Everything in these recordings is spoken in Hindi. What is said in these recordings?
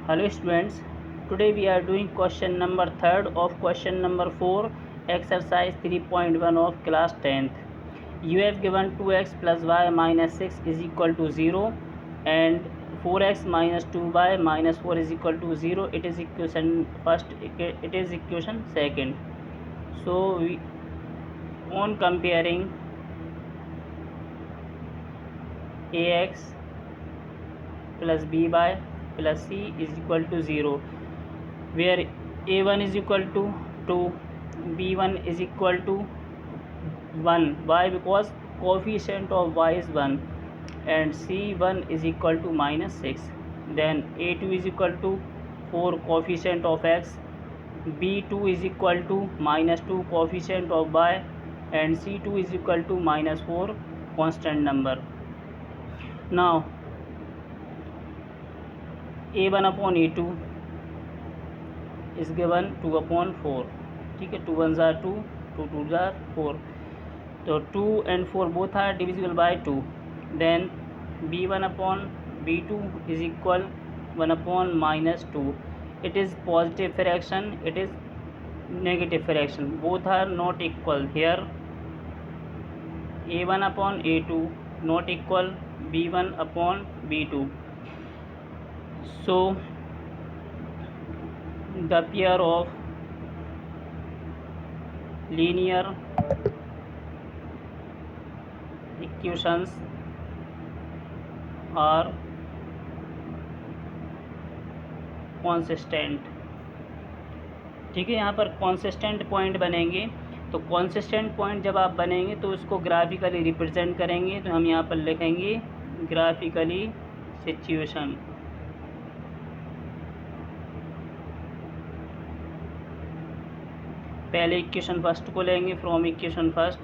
Hello students, today we are doing question number 3rd of question number 4 exercise 3.1 of class 10th. You have given 2x plus y minus 6 is equal to 0 and 4x minus 2y minus 4 is equal to 0. It is equation first, it is equation second. So we on comparing ax plus by plus c is equal to 0, where a1 is equal to 2, b1 is equal to 1. Why? Because coefficient of y is 1 and c1 is equal to minus 6. Then a2 is equal to 4, coefficient of x, b2 is equal to minus 2, coefficient of y, and c2 is equal to minus 4, constant number. Now a1 upon a2 is given 2 upon 4. ठीक है, 2 1s are 2, 2 2s are 4. तो 2 and 4 both are divisible by 2. Then b1 upon b2 is equal 1 upon minus 2. It is positive fraction, it is negative fraction, both are not equal. Here a1 upon a2 not equal b1 upon b2. So the pair of linear equations are consistent. ठीक है, यहाँ पर consistent पॉइंट बनेंगे. तो consistent पॉइंट जब आप बनेंगे तो उसको ग्राफिकली रिप्रेजेंट करेंगे. तो हम यहाँ पर लिखेंगे ग्राफिकली सिचुएशन. पहले इक्वेशन फर्स्ट को लेंगे. From equation first,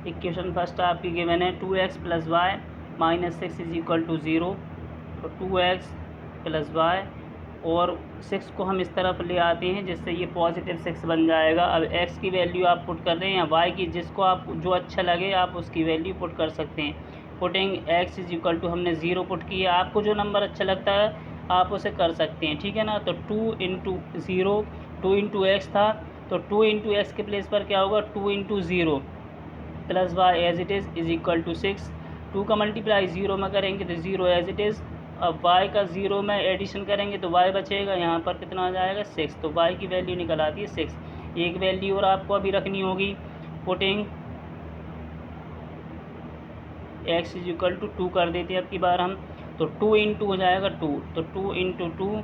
equation first आपकी गिवन है 2x plus y minus 6 is equal to 0. तो 2x प्लस वाई और 6 को हम इस तरफ ले आते हैं जिससे ये पॉजिटिव 6 बन जाएगा. अब x की वैल्यू आप पुट कर रहे हैं या y की, जिसको आप जो अच्छा लगे आप उसकी वैल्यू पुट कर सकते हैं. Putting x is equal to हमने 0 पुट किया. आपको जो नंबर अच्छा लगता है आप उसे कर सकते हैं. ठीक है ना. तो 2 इंटू 0, 2 इंटू एक्स था, तो 2 इंटू एक्स के प्लेस पर क्या होगा 2 into 0 plus y as it is equal to 6. 2 का मल्टीप्लाई 0 में करेंगे तो 0 एज इट इज़. अब y का 0 में एडिशन करेंगे तो y बचेगा. यहाँ पर कितना आ जाएगा 6. तो y की वैल्यू निकल आती है 6. एक वैल्यू और आपको अभी रखनी होगी. Putting x is equal to 2 कर देते हैं अब की बार हम. तो 2 इंटू हो जाएगा 2. तो 2 into 2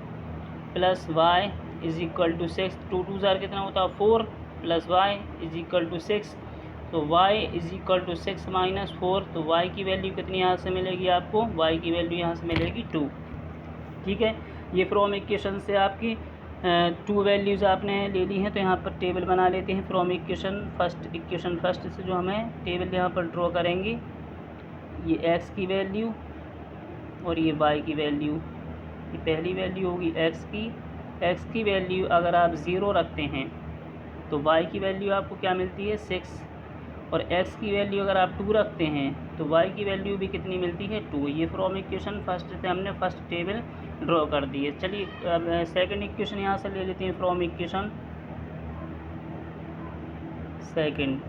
plus y is equal to 6. 2 2 ज़ार कितना होता है 4 plus y is equal to 6. तो y is equal to 6 minus 4. तो y की वैल्यू कितनी यहाँ से मिलेगी आपको? y की वैल्यू यहाँ से मिलेगी 2. ठीक है, ये फ्रॉम इक्वेशन से आपकी 2 वैल्यूज़ आपने ले ली हैं. तो यहाँ पर टेबल बना लेते हैं from equation first. Equation first से जो हमें टेबल यहाँ पर ड्रॉ करेंगे, ये x की वैल्यू और ये y की वैल्यू. ये पहली वैल्यू होगी x की. x की वैल्यू अगर आप 0 रखते हैं तो y की वैल्यू आपको क्या मिलती है 6. और x की वैल्यू अगर आप 2 रखते हैं तो y की वैल्यू भी कितनी मिलती है 2. ये फ्रॉम इक्वेशन फर्स्ट से हमने फर्स्ट टेबल ड्रॉ कर दी है. चलिए अब सेकंड इक्वेशन यहाँ से ले लेते हैं from equation second.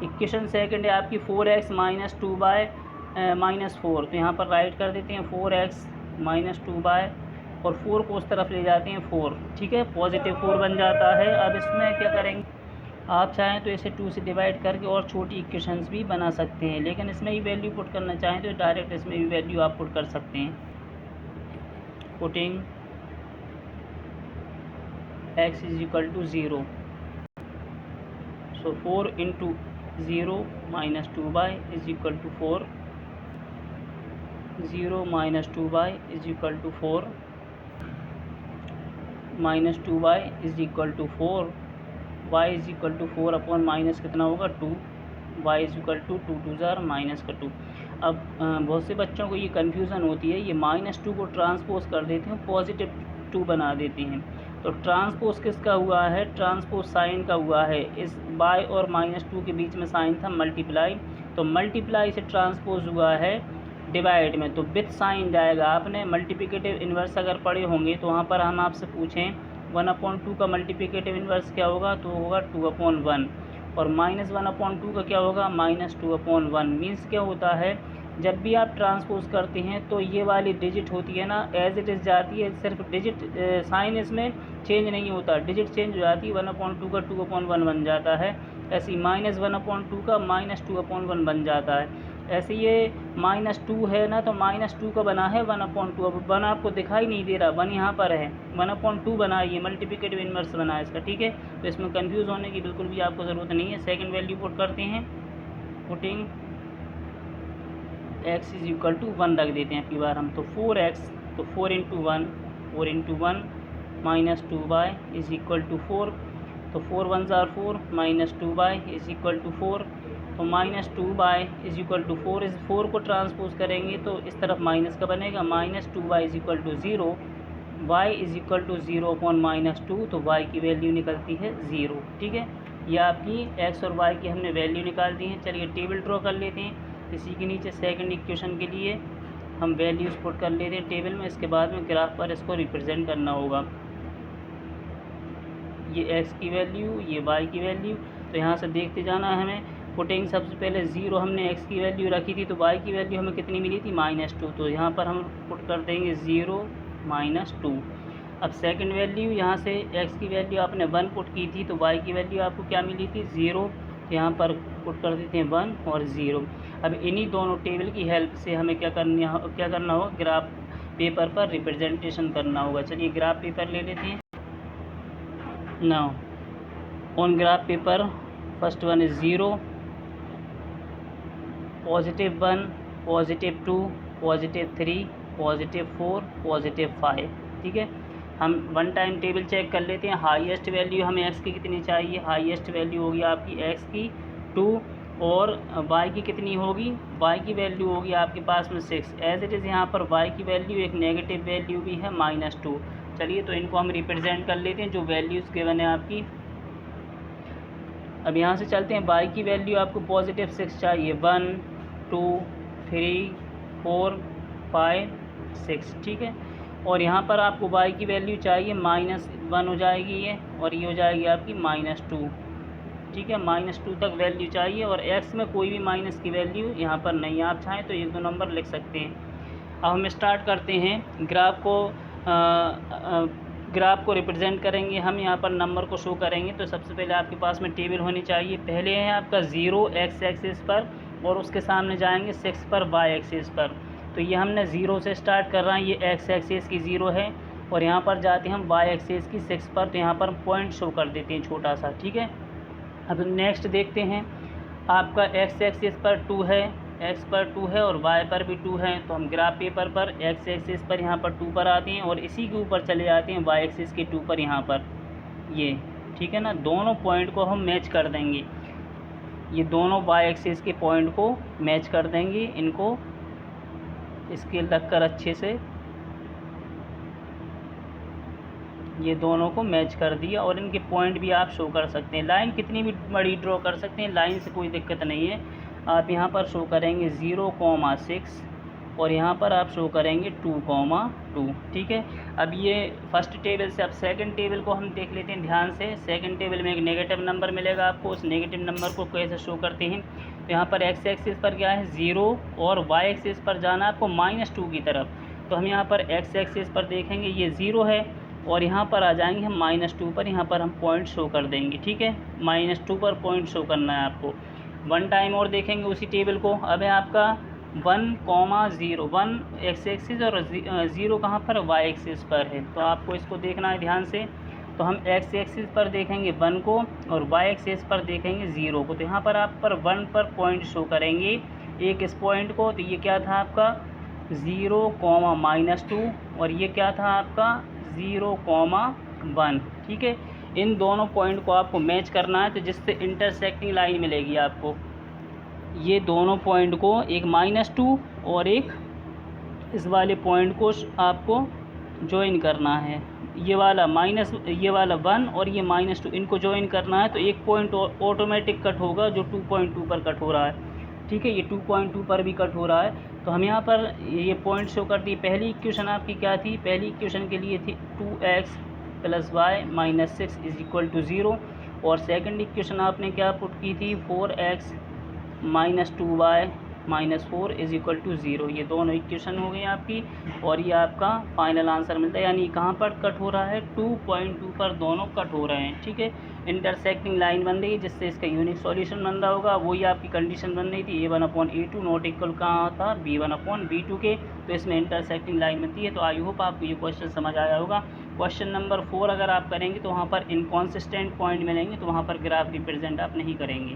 Equation second है आपकी 4x माइनस 2 बाय माइनस 4. तो यहाँ पर राइट कर देते हैं 4x माइनस 2 बाय और 4 को उस तरफ ले जाते हैं 4. ठीक है, पॉजिटिव 4 बन जाता है. अब इसमें क्या करेंगे, आप चाहें तो इसे 2 से डिवाइड करके और छोटी इक्वेशंस भी बना सकते हैं, लेकिन इसमें ही वैल्यू पुट करना चाहें तो डायरेक्ट इसमें भी वैल्यू आप पुट कर सकते हैं. Putting x is equal to 0. So 4 into 0 minus 2 y is equal to 4. 0 minus 2 y is equal to 4. Minus 2 y is equal to 4. y is equal to 4 upon minus कितना होगा 2. y इज इक्वल टू 2 2 ज़ार माइनस का 2. अब बहुत से बच्चों को ये कन्फ्यूज़न होती है, ये माइनस 2 को ट्रांसपोज कर देते हैं, पॉजिटिव 2 बना देते हैं. तो ट्रांसपोज किसका हुआ है? ट्रांसपोज साइन का हुआ है. इस बाय और -2 के बीच में साइन था मल्टीप्लाई, तो मल्टीप्लाई से ट्रांसपोज हुआ है डिवाइड में, तो विथ साइन जाएगा। आपने मल्टीप्लिकेटिव इन्वर्स अगर पढ़े होंगे तो वहाँ पर हम आपसे पूछें 1/2 का मल्टीप्लिकेटिव इन्वर्स क्या होगा, तो होगा 2/1, और -1/2 का क्या होगा, -2/1। मीन्स क्या होता है, जब भी आप ट्रांसपोज करते हैं तो ये वाली डिजिट होती है ना, एज इट इज़ जाती है, सिर्फ डिजिट साइन इसमें चेंज नहीं होता, डिजिट चेंज हो जाती है। 1/2 का 2/1 बन जाता है, ऐसे ही -1/2 का -2/1 बन जाता है। ऐसे ये -2 है ना, तो -2 का बना है 1/2। अब 1 आपको दिखाई नहीं दे रहा, 1 यहाँ पर है, 1/2 बना है, ये मल्टीप्लिकेटिव इन्वर्स बना है इसका, ठीक है। तो इसमें कंफ्यूज होने की बिल्कुल भी आपको ज़रूरत नहीं है। सेकंड वैल्यू पुट करते हैं, पुटिंग x = 1 रख देते हैं आपकी बार हम, तो 4x, तो 4 × 1 -2y = 4, तो 4 × 1 = 4 -2y = 4, तो -2y = 4, इस 4 को ट्रांसपोज करेंगे तो इस तरफ माइनस का बनेगा, -2y = 0, y = 0/-2, तो y की वैल्यू निकलती है 0, ठीक है। ये आपकी x और y की हमने वैल्यू निकाल दी है। चलिए टेबल ड्रॉ कर लेते हैं। इसी के नीचे सेकंड इक्वेशन के लिए हम वैल्यूज़ पुट कर लेते हैं टेबल में, इसके बाद में ग्राफ पर इसको रिप्रेजेंट करना होगा। ये x की वैल्यू, ये y की वैल्यू, तो यहाँ से देखते जाना है हमें। पुटिंग सबसे पहले 0 हमने x की वैल्यू रखी थी, तो y की वैल्यू हमें कितनी मिली थी, -2, तो यहाँ पर हम पुट कर देंगे 0 -2। अब सेकंड वैल्यू, यहाँ से x की वैल्यू आपने 1 पुट की थी, तो y की वैल्यू आपको क्या मिली थी, 0, तो यहाँ पर पुट कर देते हैं 1 और 0। अब इन्हीं दोनों टेबल की हेल्प से हमें क्या करना होगा, ग्राफ पेपर पर रिप्रेजेंटेशन करना होगा। चलिए ग्राफ पेपर ले लेते हैं। Now on graph paper, first one is 0, +1, +2, +3, +4, +5, ठीक है। हम वन टाइम टेबल चेक कर लेते हैं। हाईएस्ट वैल्यू हमें x की कितनी चाहिए, हाईएस्ट वैल्यू होगी आपकी x की 2, और y की कितनी होगी, y की वैल्यू होगी आपके पास में 6। एज इट इज़ यहाँ पर y की वैल्यू एक नेगेटिव वैल्यू भी है, -2। चलिए तो इनको हम रिप्रेजेंट कर लेते हैं, जो वैल्यूज़ गिवन है आपकी। अब यहाँ से चलते हैं, y की वैल्यू आपको +6 चाहिए, 1 2 3 4 5 6, ठीक है। और यहाँ पर आपको y की वैल्यू चाहिए -1 हो जाएगी ये, और ये हो जाएगी आपकी -2, ठीक है। -2 तक वैल्यू चाहिए, और x में कोई भी माइनस की वैल्यू यहाँ पर नहीं है। आप चाहें तो 1-2 नंबर लिख सकते हैं। अब हम स्टार्ट करते हैं, ग्राफ को रिप्रेजेंट करेंगे हम। यहाँ पर नंबर को शो करेंगे, तो सबसे पहले आपके पास में टेबल होनी चाहिए। पहले है आपका 0 x एक्सिस पर, और उसके सामने जाएंगे 6 पर y एक्सिस पर। तो ये हमने 0 से स्टार्ट कर रहे हैं, ये x एक्सिस की 0 है, और यहाँ पर जाते हैं हम y एक्सिस की 6 पर, तो यहाँ पर पॉइंट शो कर देते हैं छोटा सा, ठीक है। अब नेक्स्ट देखते हैं, आपका x एक्सिस पर 2 है, x पर 2 है, और y पर भी 2 है। तो हम ग्राफ पेपर पर x एक्सिस पर यहाँ पर 2 पर आते हैं, और इसी के ऊपर चले जाते हैं y एक्सिस के 2 पर यहाँ पर, ये ठीक है ना। दोनों पॉइंट को हम मैच कर देंगे, ये दोनों y एक्सिस के पॉइंट को मैच कर देंगे। इनको स्केल रखकर अच्छे से ये दोनों को मैच कर दिया, और इनके पॉइंट भी आप शो कर सकते हैं। लाइन कितनी भी बड़ी ड्रॉ कर सकते हैं, लाइन से कोई दिक्कत नहीं है। आप यहाँ पर शो करेंगे 0,6, और यहाँ पर आप शो करेंगे 2,2, ठीक है। अब ये फर्स्ट टेबल से अब सेकंड टेबल को हम देख लेते हैं ध्यान से। सेकंड टेबल में एक नेगेटिव नंबर मिलेगा आपको, उस नेगेटिव नंबर को कैसे शो करते हैं। तो यहाँ पर x एक्सिस पर क्या है 0, और y एक्सिस पर जाना आपको -2 की तरफ। तो हम यहाँ पर x एक्सिस पर देखेंगे, ये 0 है, और यहाँ पर आ जाएंगे हम -2 पर, यहाँ पर हम पॉइंट शो कर देंगे, ठीक है। -2 पर पॉइंट शो करना है आपको। वन टाइम और देखेंगे उसी टेबल को। अब है आपका 1,0, 1 x एक्सिस, और 0 कहाँ पर, y एक्सिस पर है। तो आपको इसको देखना है ध्यान से। तो हम x एक्सिस पर देखेंगे 1 को, और y एक्सिस पर देखेंगे 0 को। तो यहाँ पर आप पर 1 पर पॉइंट शो करेंगे, एक इस पॉइंट को। तो ये क्या था आपका 0,-2, और ये क्या था आपका 0,1, ठीक है। इन दोनों पॉइंट को आपको मैच करना है, तो जिससे इंटरसेक्टिंग लाइन मिलेगी आपको। ये दोनों पॉइंट को, एक -2 और एक इस वाले पॉइंट को आपको ज्वाइन करना है। ये वाला 1 और ये -2, इनको ज्वाइन करना है। तो एक पॉइंट ऑटोमेटिक कट होगा, जो 2.2 पर कट हो रहा है, ठीक है। ये 2.2 पर भी कट हो रहा है। तो हम यहाँ पर ये पॉइंट शो कर दी। पहली इक्वेशन आपकी क्या थी, पहली इक्वेशन के लिए थी 2x + y - 6 = 0, और सेकंड इक्वेशन आपने क्या पुट की थी, 4x - 2y - 4 = 0। ये दोनों इक्वेशन हो गई आपकी, और ये आपका फाइनल आंसर मिलता है। यानी कहाँ पर कट हो रहा है, 2.2 पर दोनों कट हो रहे हैं, ठीक है। इंटरसेक्टिंग लाइन बन रही है जिससे इसका यूनिक सॉल्यूशन बन रहा होगा। वही आपकी कंडीशन बन रही थी, a1/a2 नॉट इक्वल कहाँ था, b1/b2 के। तो इसमें इंटरसेक्टिंग लाइन बनती है। तो आई होप आपको ये क्वेश्चन समझ आया होगा। क्वेश्चन नंबर 4 अगर आप करेंगे तो वहाँ पर इनकॉन्सिस्टेंट पॉइंट मिलेंगे, तो वहाँ पर ग्राफ रिप्रेजेंट आप नहीं करेंगे।